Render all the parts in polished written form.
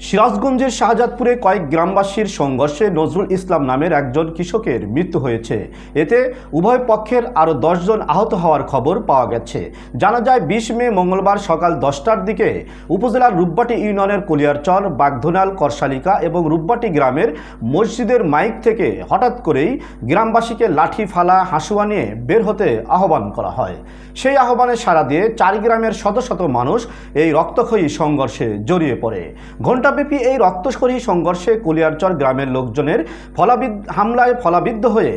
সিরাজগঞ্জের শাহজাদপুরে কয়েক গ্রামবাসীর সংঘর্ষে নজরুল ইসলাম নামের একজন কৃষকের মৃত্যু হয়েছে। এতে উভয় পক্ষের আরও 10 জন আহত হওয়ার খবর পাওয়া গেছে। জানা যায় 20 মে মঙ্গলবার সকাল 10টার দিকে উপজেলার রূপবাটি ইউনিয়নের কলিয়ারচর, বাগধনাল, করশালিকা এবং রূপবাটি গ্রামের মসজিদের মাইক থেকে হঠাৎ করেই গ্রামবাসীকে লাঠি, ফালা, হাসুয়া নিয়ে বের হতে আহ্বান করা হয়। সেই আহ্বানে সাড়া দিয়ে 4 গ্রামের শত শত মানুষ এই রক্তক্ষয়ী সংঘর্ষে জড়িয়ে পড়ে। ঘণ্টাব্যাপী এই রক্তক্ষয়ী সংঘর্ষে কলিয়ারচর গ্রামের লোকজনের হামলায় ফলাবিদ্ধ হয়ে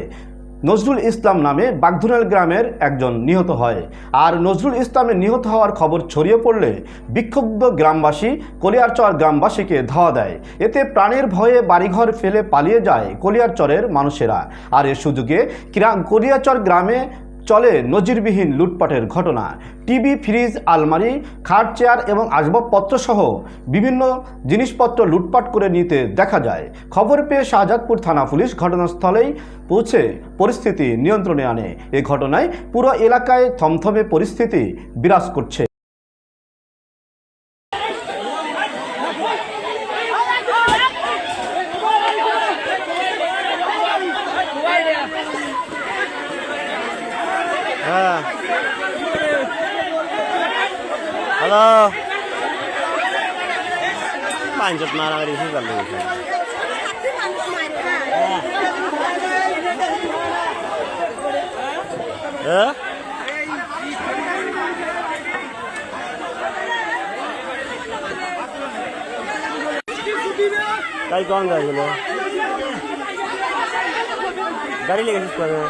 নজরুল ইসলাম নামে বাগধনাল গ্রামের একজন নিহত হয়। আর নজরুল ইসলামের নিহত হওয়ার খবর ছড়িয়ে পড়লে বিক্ষুব্ধ গ্রামবাসী কলিয়ারচর গ্রামবাসীকে ধাওয়া দেয়। এতে প্রাণের ভয়ে বাড়িঘর ফেলে পালিয়ে যায় কলিয়ারচরের মানুষেরা। আর এর সুযোগে কলিয়ারচর গ্রামে চলে নজিরবিহীন লুটপাটের ঘটনা। টিভি, ফ্রিজ, আলমারি, খাট, চেয়ার এবং আসবাবপত্র সহ বিভিন্ন জিনিসপত্র লুটপাট করে নিতে দেখা যায়। খবর পেয়ে শাহজাদপুর থানা পুলিশ ঘটনাস্থলেই পৌঁছে পরিস্থিতি নিয়ন্ত্রণে আনে। এই ঘটনায় পুরো এলাকায় থমথমে পরিস্থিতি বিরাজ করছে। Halo. Panjat marah dari sini kalau itu. Kali kau enggak gitu? Garis lagi sekarang.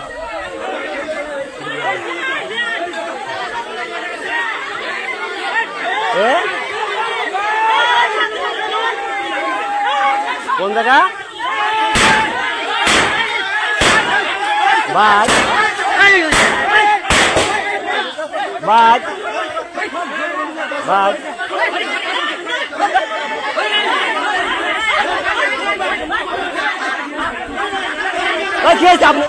কোন জায়গা? বাদ বাদ বাদ কি হয়েছে আপনার?